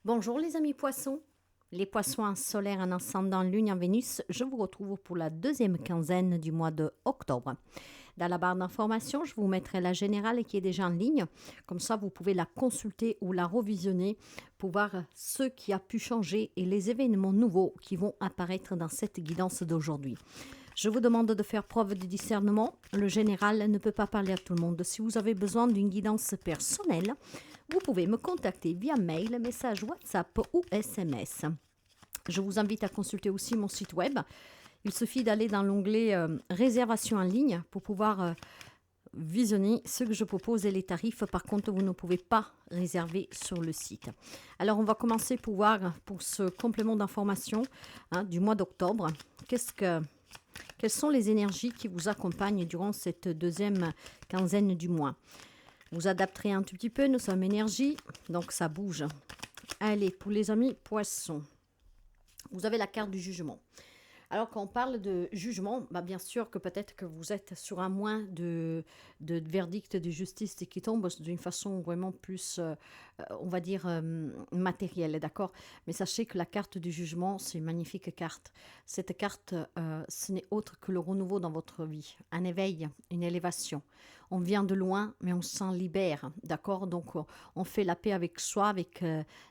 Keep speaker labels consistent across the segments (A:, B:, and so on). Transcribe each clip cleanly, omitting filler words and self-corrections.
A: Bonjour les amis poissons, les poissons en solaire, en ascendant lune en Vénus, je vous retrouve pour la deuxième quinzaine du mois de octobre. Dans la barre d'informations, je vous mettrai la générale qui est déjà en ligne, comme ça vous pouvez la consulter ou la revisionner pour voir ce qui a pu changer et les événements nouveaux qui vont apparaître dans cette guidance d'aujourd'hui. Je vous demande de faire preuve de discernement. Le général ne peut pas parler à tout le monde. Si vous avez besoin d'une guidance personnelle, vous pouvez me contacter via mail, message WhatsApp ou SMS. Je vous invite à consulter aussi mon site web. Il suffit d'aller dans l'onglet réservation en ligne pour pouvoir visionner ce que je propose et les tarifs. Par contre, vous ne pouvez pas réserver sur le site. Alors, on va commencer pour voir pour ce complément d'information du mois d'octobre. Quelles sont les énergies qui vous accompagnent durant cette deuxième quinzaine du mois? Vous adapterez un tout petit peu, nous sommes énergie, donc ça bouge. Allez, pour les amis poissons, vous avez la carte du jugement. Alors, quand on parle de jugement, bien sûr que peut-être que vous êtes sur un moins de verdict de justice qui tombe d'une façon vraiment plus, on va dire, matérielle, d'accord? Mais sachez que la carte du jugement, c'est une magnifique carte. Cette carte, ce n'est autre que le renouveau dans votre vie, un éveil, une élévation. On vient de loin, mais on s'en libère, d'accord? Donc, on fait la paix avec soi, avec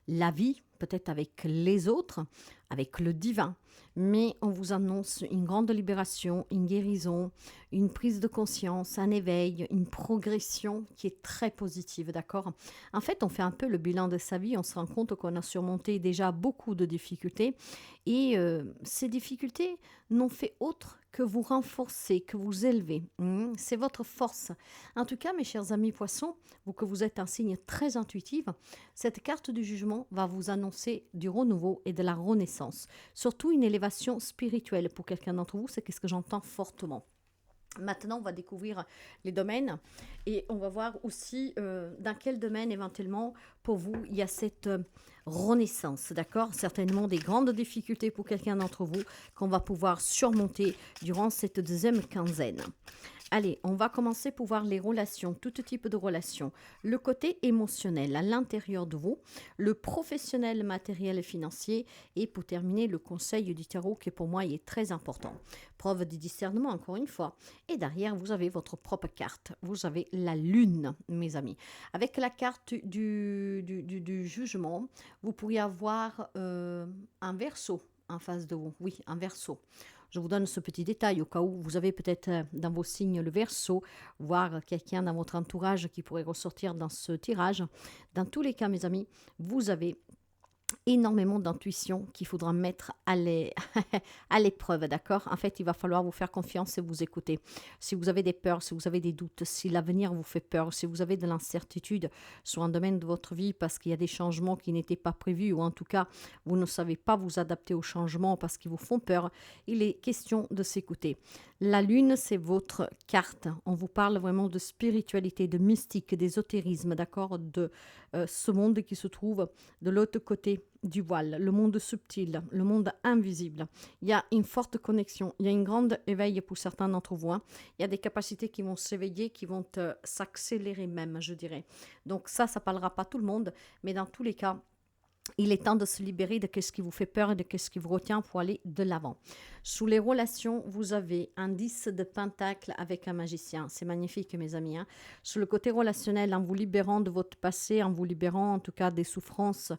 A: la vie, peut-être avec les autres, avec le divin. Mais on vous annonce une grande libération, une guérison, une prise de conscience, un éveil, une progression qui est très positive, d'accord? En fait, on fait un peu le bilan de sa vie, on se rend compte qu'on a surmonté déjà beaucoup de difficultés et ces difficultés n'ont fait autre que vous renforcer, que vous élever. C'est votre force. En tout cas, mes chers amis poissons, vous que vous êtes un signe très intuitif, cette carte du jugement va vous annoncer du renouveau et de la renaissance. Surtout une élévation spirituelle pour quelqu'un d'entre vous, c'est ce que j'entends fortement. Maintenant, on va découvrir les domaines et on va voir aussi dans quel domaine éventuellement pour vous il y a cette renaissance, d'accord? Certainement des grandes difficultés pour quelqu'un d'entre vous qu'on va pouvoir surmonter durant cette deuxième quinzaine. Allez, on va commencer pour voir les relations, tout type de relations. Le côté émotionnel à l'intérieur de vous, le professionnel, matériel et financier, et pour terminer, le conseil du tarot qui pour moi est très important. Preuve de discernement encore une fois. Et derrière, vous avez votre propre carte. Vous avez la lune, mes amis. Avec la carte du jugement, vous pourriez avoir un verso en face de vous. Oui, un verso. Je vous donne ce petit détail au cas où vous avez peut-être dans vos signes le verso, voire quelqu'un dans votre entourage qui pourrait ressortir dans ce tirage. Dans tous les cas, mes amis, vous avez énormément d'intuition qu'il faudra mettre à l'épreuve, d'accord? En fait, il va falloir vous faire confiance et vous écouter. Si vous avez des peurs, si vous avez des doutes, si l'avenir vous fait peur, si vous avez de l'incertitude sur un domaine de votre vie parce qu'il y a des changements qui n'étaient pas prévus ou en tout cas, vous ne savez pas vous adapter aux changements parce qu'ils vous font peur, il est question de s'écouter. La lune, c'est votre carte. On vous parle vraiment de spiritualité, de mystique, d'ésotérisme, d'accord? De ce monde qui se trouve de l'autre côté du voile, le monde subtil, le monde invisible. Il y a une forte connexion, il y a une grande éveil pour certains d'entre vous. Il y a des capacités qui vont s'éveiller, qui vont s'accélérer même, je dirais. Donc ça parlera pas tout le monde, mais dans tous les cas, il est temps de se libérer de ce qui vous fait peur et de ce qui vous retient pour aller de l'avant. Sous les relations, vous avez un 10 de pentacle avec un magicien. C'est magnifique, mes amis. Sur le côté relationnel, en vous libérant de votre passé, en vous libérant en tout cas des souffrances,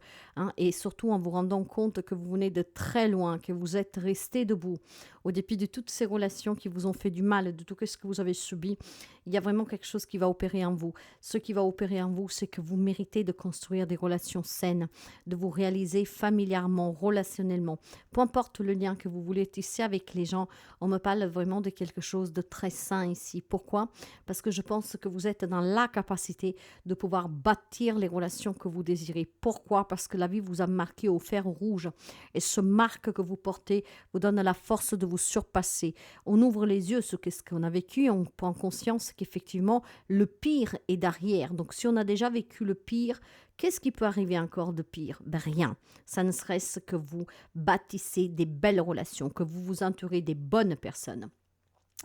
A: et surtout en vous rendant compte que vous venez de très loin, que vous êtes resté debout, au dépit de toutes ces relations qui vous ont fait du mal, de tout ce que vous avez subi, il y a vraiment quelque chose qui va opérer en vous. Ce qui va opérer en vous, c'est que vous méritez de construire des relations saines, de vous réaliser familièrement, relationnellement. Peu importe le lien que vous voulez tisser avec les gens, on me parle vraiment de quelque chose de très sain ici. Pourquoi? Parce que je pense que vous êtes dans la capacité de pouvoir bâtir les relations que vous désirez. Pourquoi? Parce que la vie vous a marqué au fer rouge. Et ce marque que vous portez vous donne la force de vous surpasser. On ouvre les yeux sur ce qu'on a vécu, on prend conscience qu'effectivement, le pire est derrière. Donc, si on a déjà vécu le pire, qu'est-ce qui peut arriver encore de pire? Rien. Ça ne serait-ce que vous bâtissez des belles relations, que vous vous entourez des bonnes personnes.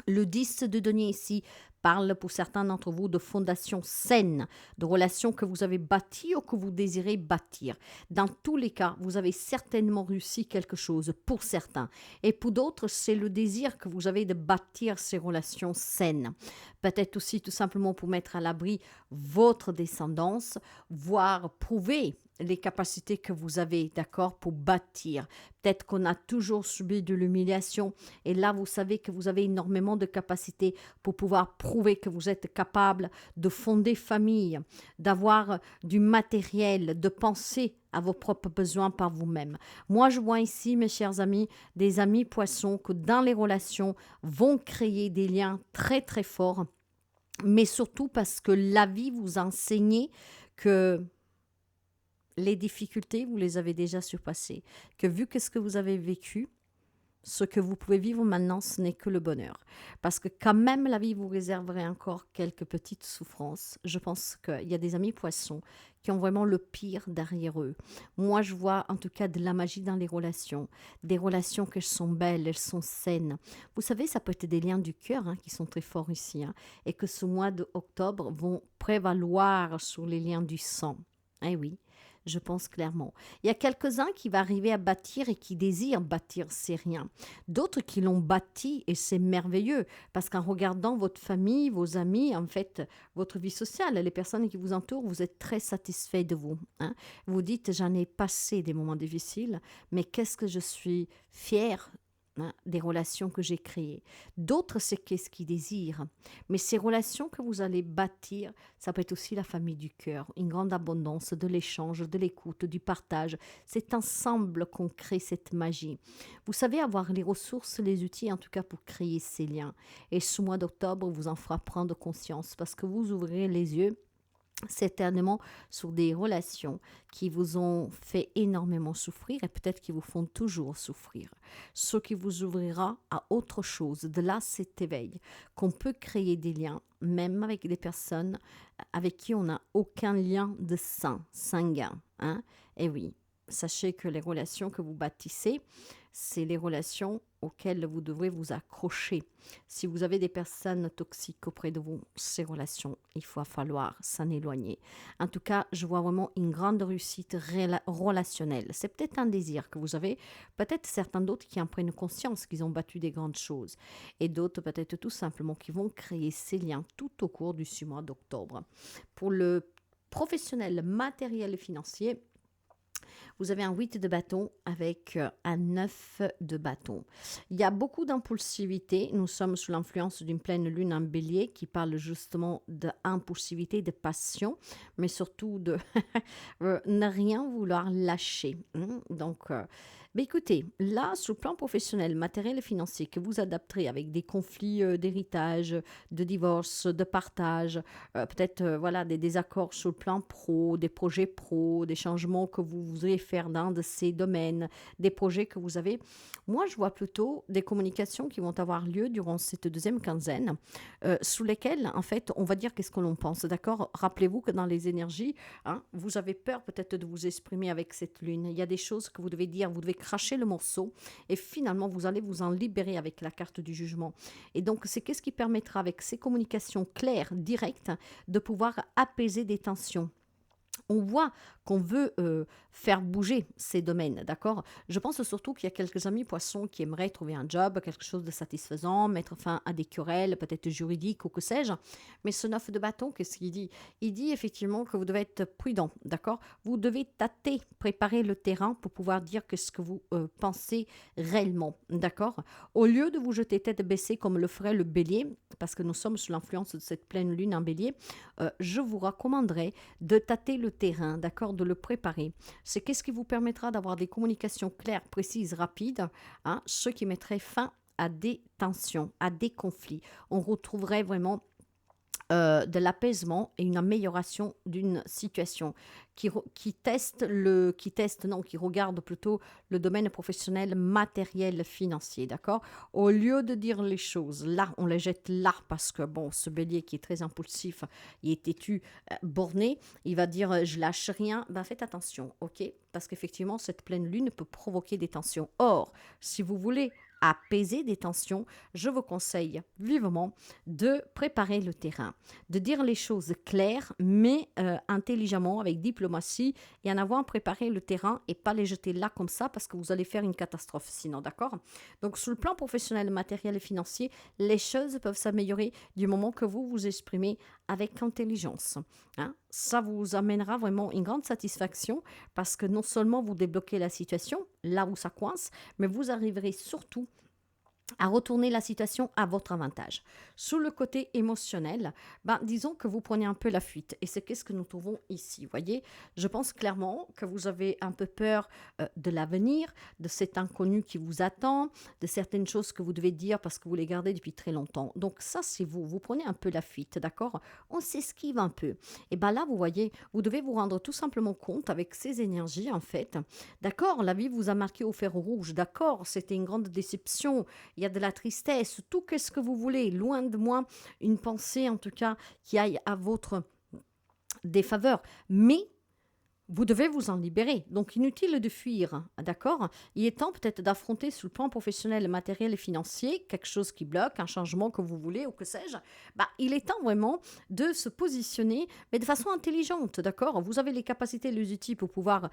A: Le 10 de denier ici parle pour certains d'entre vous de fondations saines, de relations que vous avez bâties ou que vous désirez bâtir. Dans tous les cas, vous avez certainement réussi quelque chose pour certains. Et pour d'autres, c'est le désir que vous avez de bâtir ces relations saines. Peut-être aussi tout simplement pour mettre à l'abri votre descendance, voire prouver les capacités que vous avez, d'accord, pour bâtir. Peut-être qu'on a toujours subi de l'humiliation et là, vous savez que vous avez énormément de capacités pour pouvoir prouver que vous êtes capable de fonder famille, d'avoir du matériel, de penser à vos propres besoins par vous-même. Moi, je vois ici, mes chers amis, des amis poissons que dans les relations vont créer des liens très, très forts, mais surtout parce que la vie vous enseigne que les difficultés, vous les avez déjà surpassées. Que vu que ce que vous avez vécu, ce que vous pouvez vivre maintenant, ce n'est que le bonheur. Parce que quand même, la vie vous réserverait encore quelques petites souffrances. Je pense qu'il y a des amis poissons qui ont vraiment le pire derrière eux. Moi, je vois en tout cas de la magie dans les relations. Des relations qui sont belles, elles sont saines. Vous savez, ça peut être des liens du cœur qui sont très forts ici. Et que ce mois d'octobre vont prévaloir sur les liens du sang. Eh oui. Je pense clairement. Il y a quelques-uns qui vont arriver à bâtir et qui désirent bâtir ces riens. D'autres qui l'ont bâti et c'est merveilleux parce qu'en regardant votre famille, vos amis, en fait, votre vie sociale, les personnes qui vous entourent, vous êtes très satisfait de vous. Vous dites, j'en ai passé des moments difficiles, mais qu'est-ce que je suis fière des relations que j'ai créées. D'autres, c'est qu'est-ce qu'ils désirent. Mais ces relations que vous allez bâtir, ça peut être aussi la famille du cœur, une grande abondance de l'échange, de l'écoute, du partage. C'est ensemble qu'on crée cette magie. Vous savez avoir les ressources, les outils, en tout cas pour créer ces liens. Et ce mois d'octobre vous en fera prendre conscience parce que vous ouvrirez les yeux certainement sur des relations qui vous ont fait énormément souffrir et peut-être qui vous font toujours souffrir. Ce qui vous ouvrira à autre chose. De là, cet éveil, qu'on peut créer des liens, même avec des personnes avec qui on n'a aucun lien de sang, sanguin. Et oui, sachez que les relations que vous bâtissez, c'est les relations auxquelles vous devrez vous accrocher. Si vous avez des personnes toxiques auprès de vous, ces relations, il va falloir s'en éloigner. En tout cas, je vois vraiment une grande réussite relationnelle. C'est peut-être un désir que vous avez, peut-être certains d'autres qui en prennent conscience qu'ils ont battu des grandes choses, et d'autres peut-être tout simplement qui vont créer ces liens tout au cours du mois d'octobre. Pour le professionnel matériel et financier, vous avez un 8 de bâton avec un 9 de bâton. Il y a beaucoup d'impulsivité. Nous sommes sous l'influence d'une pleine lune en bélier qui parle justement d'impulsivité, de passion, mais surtout de ne rien vouloir lâcher. Donc, mais écoutez, là, sur le plan professionnel, matériel et financier, que vous adapterez avec des conflits d'héritage, de divorce, de partage, peut-être voilà, des désaccords sur le plan pro, des projets pro, des changements que vous voudrez faire dans de ces domaines, des projets que vous avez. Moi, je vois plutôt des communications qui vont avoir lieu durant cette deuxième quinzaine, sous lesquelles, en fait, on va dire qu'est-ce que l'on pense, d'accord? Rappelez-vous que dans les énergies, vous avez peur peut-être de vous exprimer avec cette lune. Il y a des choses que vous devez dire, vous devez cracher le morceau et finalement, vous allez vous en libérer avec la carte du jugement. Et donc, c'est qu'est-ce qui permettra avec ces communications claires, directes, de pouvoir apaiser des tensions. On voit qu'on veut faire bouger ces domaines, d'accord? Je pense surtout qu'il y a quelques amis poissons qui aimeraient trouver un job, quelque chose de satisfaisant, mettre fin à des querelles, peut-être juridiques ou que sais-je. Mais ce 9 de bâton, qu'est-ce qu'il dit? Il dit effectivement que vous devez être prudent, d'accord? Vous devez tâter, préparer le terrain pour pouvoir dire que ce que vous pensez réellement, d'accord? Au lieu de vous jeter tête baissée comme le ferait le bélier, parce que nous sommes sous l'influence de cette pleine lune en bélier, je vous recommanderais de tâter le terrain, d'accord, de le préparer. C'est qu'est-ce qui vous permettra d'avoir des communications claires, précises, rapides, ce qui mettrait fin à des tensions, à des conflits. On retrouverait vraiment de l'apaisement et une amélioration d'une situation qui regarde plutôt le domaine professionnel, matériel, financier, d'accord? Au lieu de dire les choses, là, on les jette là, parce que, bon, ce bélier qui est très impulsif, il est têtu, borné, il va dire, je lâche rien, ben faites attention, ok? Parce qu'effectivement, cette pleine lune peut provoquer des tensions. Or, si vous voulez apaiser des tensions, je vous conseille vivement de préparer le terrain, de dire les choses claires, mais intelligemment, avec diplomatie, et en avant préparer le terrain et pas les jeter là comme ça parce que vous allez faire une catastrophe sinon, d'accord? Donc, sur le plan professionnel, matériel et financier, les choses peuvent s'améliorer du moment que vous vous exprimez avec intelligence. Hein. Ça vous amènera vraiment une grande satisfaction parce que non seulement vous débloquez la situation là où ça coince, mais vous arriverez surtout à retourner la situation à votre avantage. Sur le côté émotionnel, disons que vous prenez un peu la fuite. Et c'est qu'est-ce que nous trouvons ici. Voyez, je pense clairement que vous avez un peu peur de l'avenir, de cet inconnu qui vous attend, de certaines choses que vous devez dire parce que vous les gardez depuis très longtemps. Donc ça, c'est vous. Vous prenez un peu la fuite, d'accord? On s'esquive un peu. Et là, vous voyez, vous devez vous rendre tout simplement compte avec ces énergies, en fait. D'accord, la vie vous a marqué au fer rouge. D'accord, c'était une grande déception. Il y a de la tristesse, tout qu'est-ce que vous voulez, loin de moi une pensée en tout cas qui aille à votre défaveur, mais vous devez vous en libérer. Donc, inutile de fuir, d'accord? Il est temps peut-être d'affronter sur le plan professionnel, matériel et financier quelque chose qui bloque, un changement que vous voulez ou que sais-je. Il est temps vraiment de se positionner, mais de façon intelligente, d'accord? Vous avez les capacités, les outils pour pouvoir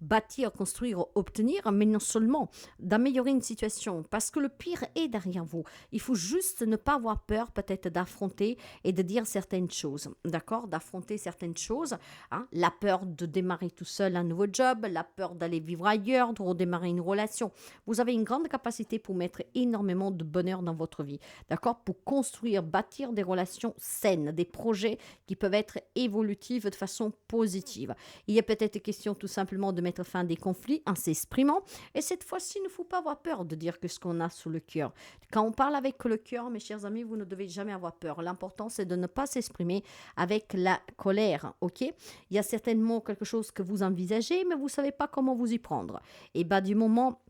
A: bâtir, construire, obtenir, mais non seulement d'améliorer une situation, parce que le pire est derrière vous. Il faut juste ne pas avoir peur peut-être d'affronter et de dire certaines choses, d'accord? D'affronter certaines choses, hein? La peur de démarrer tout seul un nouveau job, la peur d'aller vivre ailleurs, de redémarrer une relation. Vous avez une grande capacité pour mettre énormément de bonheur dans votre vie, d'accord? Pour construire, bâtir des relations saines, des projets qui peuvent être évolutifs de façon positive. Il y a peut-être question tout simplement de mettre fin à des conflits en s'exprimant. Et cette fois-ci, il ne faut pas avoir peur de dire que ce qu'on a sous le cœur. Quand on parle avec le cœur, mes chers amis, vous ne devez jamais avoir peur. L'important, c'est de ne pas s'exprimer avec la colère, ok? Il y a certainement quelque chose que vous envisagez, mais vous ne savez pas comment vous y prendre. Et du moment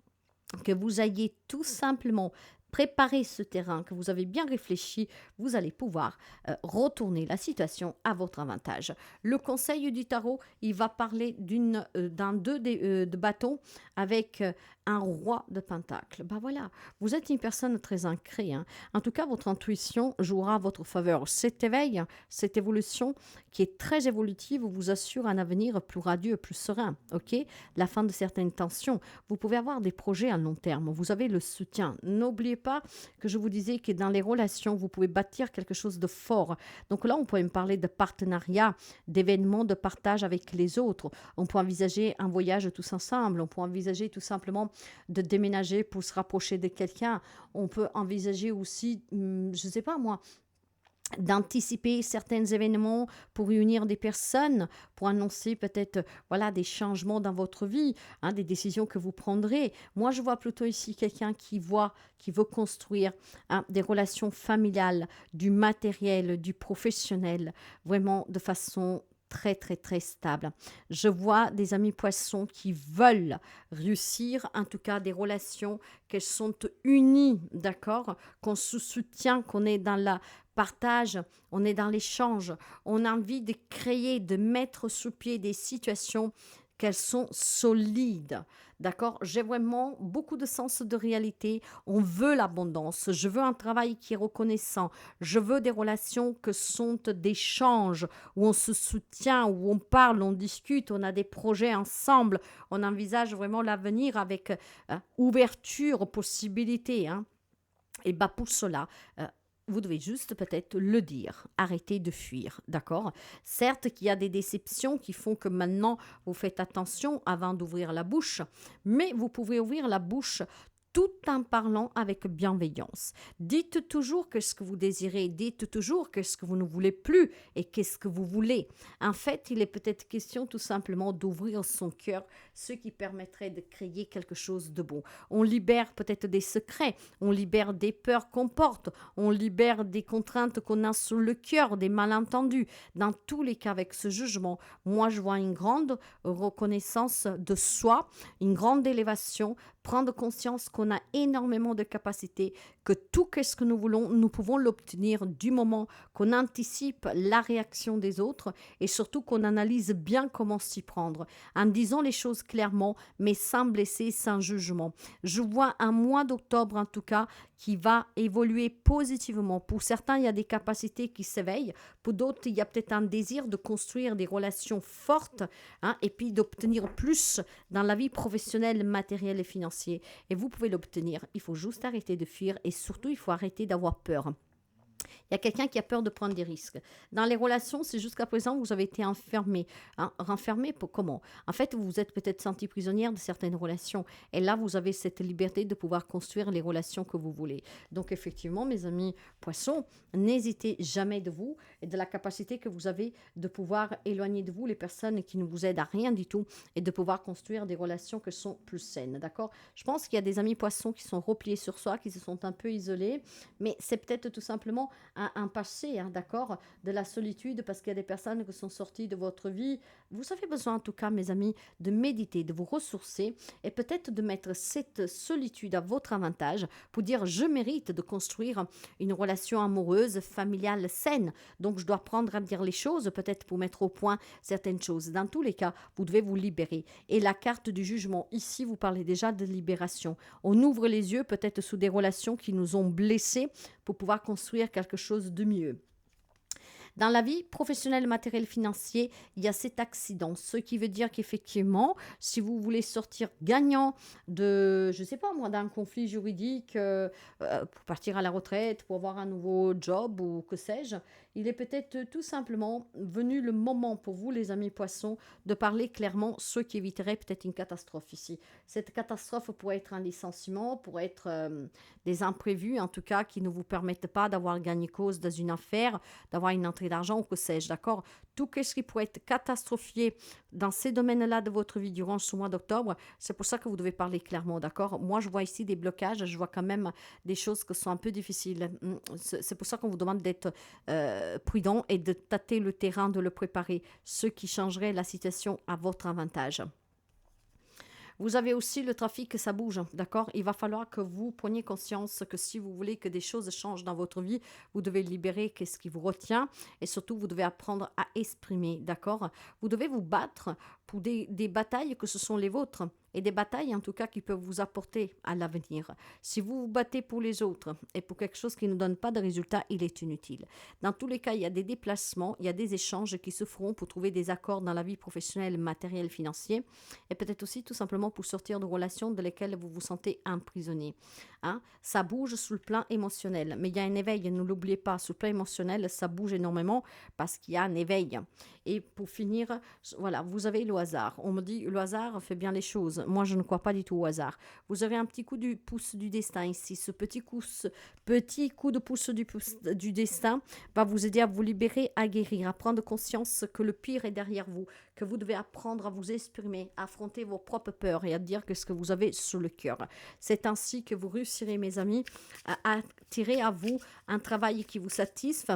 A: que vous ayez tout simplement préparé ce terrain, que vous avez bien réfléchi, vous allez pouvoir retourner la situation à votre avantage. Le conseil du tarot, il va parler d'un 2 de bâton avec un roi de pentacle. Voilà, vous êtes une personne très ancrée. Hein. En tout cas, votre intuition jouera à votre faveur. Cet éveil, cette évolution qui est très évolutive, vous assure un avenir plus radieux, plus serein. Ok, la fin de certaines tensions. Vous pouvez avoir des projets à long terme. Vous avez le soutien. N'oubliez pas que je vous disais que dans les relations, vous pouvez bâtir quelque chose de fort. Donc là, on peut me parler de partenariat, d'événements, de partage avec les autres. On peut envisager un voyage tous ensemble. On peut envisager tout simplement de déménager pour se rapprocher de quelqu'un. On peut envisager aussi, je ne sais pas moi, d'anticiper certains événements pour réunir des personnes, pour annoncer peut-être des changements dans votre vie, hein, des décisions que vous prendrez. Moi, je vois plutôt ici quelqu'un qui veut construire des relations familiales, du matériel, du professionnel, vraiment de façon très, très, très stable. Je vois des amis poissons qui veulent réussir, en tout cas des relations qu'elles sont unies, d'accord? Qu'on se soutient, qu'on est dans la partage, on est dans l'échange, on a envie de créer, de mettre sous pied des situations qu'elles sont solides, d'accord? J'ai vraiment beaucoup de sens de réalité. On veut l'abondance. Je veux un travail qui est reconnaissant. Je veux des relations que sont d'échange, où on se soutient, où on parle, on discute, on a des projets ensemble. On envisage vraiment l'avenir avec ouverture, possibilité. Hein. Et pour cela, vous devez juste peut-être le dire. Arrêtez de fuir, d'accord? Certes qu'il y a des déceptions qui font que maintenant, vous faites attention avant d'ouvrir la bouche, mais vous pouvez ouvrir la bouche tout en parlant avec bienveillance. Dites toujours qu'est-ce que vous désirez, dites toujours qu'est-ce que vous ne voulez plus et qu'est-ce que vous voulez. En fait, il est peut-être question tout simplement d'ouvrir son cœur, ce qui permettrait de créer quelque chose de bon. On libère peut-être des secrets, on libère des peurs qu'on porte, on libère des contraintes qu'on a sur le cœur, des malentendus. Dans tous les cas, avec ce jugement, moi je vois une grande reconnaissance de soi, une grande élévation, prendre conscience qu'on qu'on a énormément de capacités, que tout ce que nous voulons, nous pouvons l'obtenir du moment qu'on anticipe la réaction des autres et surtout qu'on analyse bien comment s'y prendre, en disant les choses clairement, mais sans blesser, sans jugement. Je vois un mois d'octobre en tout cas qui va évoluer positivement. Pour certains, il y a des capacités qui s'éveillent. Pour d'autres, il y a peut-être un désir de construire des relations fortes, hein, et puis d'obtenir plus dans la vie professionnelle, matérielle et financière. Et vous pouvez l'obtenir. Il faut juste arrêter de fuir et surtout, il faut arrêter d'avoir peur. Il y a quelqu'un qui a peur de prendre des risques. Dans les relations, c'est jusqu'à présent, vous avez été enfermé. Hein? Renfermé pour comment? En fait, vous vous êtes peut-être senti prisonnière de certaines relations. Et là, vous avez cette liberté de pouvoir construire les relations que vous voulez. Donc, effectivement, mes amis poissons, n'hésitez jamais de vous et de la capacité que vous avez de pouvoir éloigner de vous les personnes qui ne vous aident à rien du tout et de pouvoir construire des relations qui sont plus saines. D'accord? Je pense qu'il y a des amis poissons qui sont repliés sur soi, qui se sont un peu isolés, mais c'est peut-être tout simplement un passé, hein, d'accord, de la solitude, parce qu'il y a des personnes qui sont sorties de votre vie. Vous avez besoin, en tout cas, mes amis, de méditer, de vous ressourcer et peut-être de mettre cette solitude à votre avantage pour dire je mérite de construire une relation amoureuse, familiale, saine. Donc, je dois apprendre à me dire les choses, peut-être pour mettre au point certaines choses. Dans tous les cas, vous devez vous libérer. Et la carte du jugement, ici, vous parlez déjà de libération. On ouvre les yeux peut-être sous des relations qui nous ont blessés pour pouvoir construire quelque chose de mieux. Dans la vie professionnelle, matérielle, financière, il y a cet accident. Ce qui veut dire qu'effectivement, si vous voulez sortir gagnant de, je ne sais pas moi, d'un conflit juridique, pour partir à la retraite, pour avoir un nouveau job ou que sais-je, il est peut-être tout simplement venu le moment pour vous, les amis poissons, de parler clairement, ce qui éviterait peut-être une catastrophe ici. Cette catastrophe pourrait être un licenciement, pourrait être des imprévus, en tout cas, qui ne vous permettent pas d'avoir gagné cause dans une affaire, d'avoir une entrée d'argent ou que sais-je, d'accord? Tout ce qui pourrait être catastrophié dans ces domaines-là de votre vie durant ce mois d'octobre, c'est pour ça que vous devez parler clairement, d'accord? Moi, je vois ici des blocages, je vois quand même des choses qui sont un peu difficiles. C'est pour ça qu'on vous demande d'être prudent et de tâter le terrain, de le préparer, ce qui changerait la situation à votre avantage. Vous avez aussi le trafic, ça bouge, d'accord? Il va falloir que vous preniez conscience que si vous voulez que des choses changent dans votre vie, vous devez libérer ce qui vous retient et surtout, vous devez apprendre à exprimer, d'accord? Vous devez vous battre pour des batailles que ce sont les vôtres et des batailles en tout cas qui peuvent vous apporter à l'avenir. Si vous vous battez pour les autres et pour quelque chose qui ne donne pas de résultat, il est inutile. Dans tous les cas, il y a des déplacements, il y a des échanges qui se feront pour trouver des accords dans la vie professionnelle, matérielle, financière et peut-être aussi tout simplement pour sortir de relations dans lesquelles vous vous sentez emprisonné. Hein? Ça bouge sous le plan émotionnel, mais il y a un éveil, ne l'oubliez pas, sous le plan émotionnel, ça bouge énormément parce qu'il y a un éveil. Et pour finir, voilà, vous avez le hasard. On me dit, le hasard fait bien les choses. Moi, je ne crois pas du tout au hasard. Vous avez un petit coup du pouce du destin ici. Ce petit coup de pouce du destin va vous aider à vous libérer, à guérir, à prendre conscience que le pire est derrière vous, que vous devez apprendre à vous exprimer, à affronter vos propres peurs et à dire ce que vous avez sur le cœur. C'est ainsi que vous réussirez, mes amis, à attirer à vous un travail qui vous satisfait,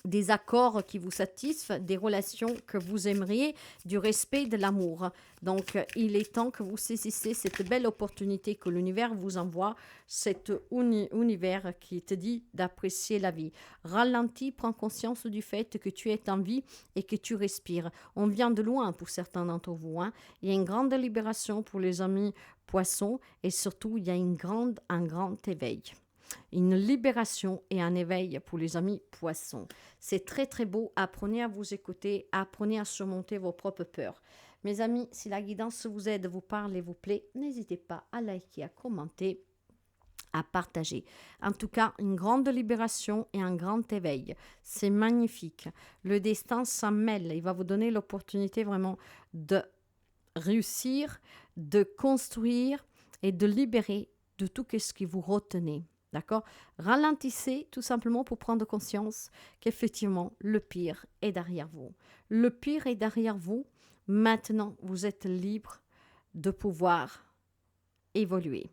A: des accords qui vous satisfont, des relations que vous aimeriez, du respect, de l'amour. Donc, il est temps que vous saisissez cette belle opportunité que l'univers vous envoie, cet univers qui te dit d'apprécier la vie. Ralentis, prends conscience du fait que tu es en vie et que tu respires. On vient de loin pour certains d'entre vous. Hein. Il y a une grande libération pour les amis poissons et surtout, il y a un grand éveil. Une libération et un éveil pour les amis poissons. C'est très très beau. Apprenez à vous écouter, apprenez à surmonter vos propres peurs. Mes amis, si la guidance vous aide, vous parle et vous plaît, n'hésitez pas à liker, à commenter, à partager. En tout cas, une grande libération et un grand éveil. C'est magnifique. Le destin s'en mêle. Il va vous donner l'opportunité vraiment de réussir, de construire et de libérer de tout ce qui vous retenait. D'accord? Ralentissez tout simplement pour prendre conscience qu'effectivement, le pire est derrière vous. Le pire est derrière vous. Maintenant, vous êtes libre de pouvoir évoluer.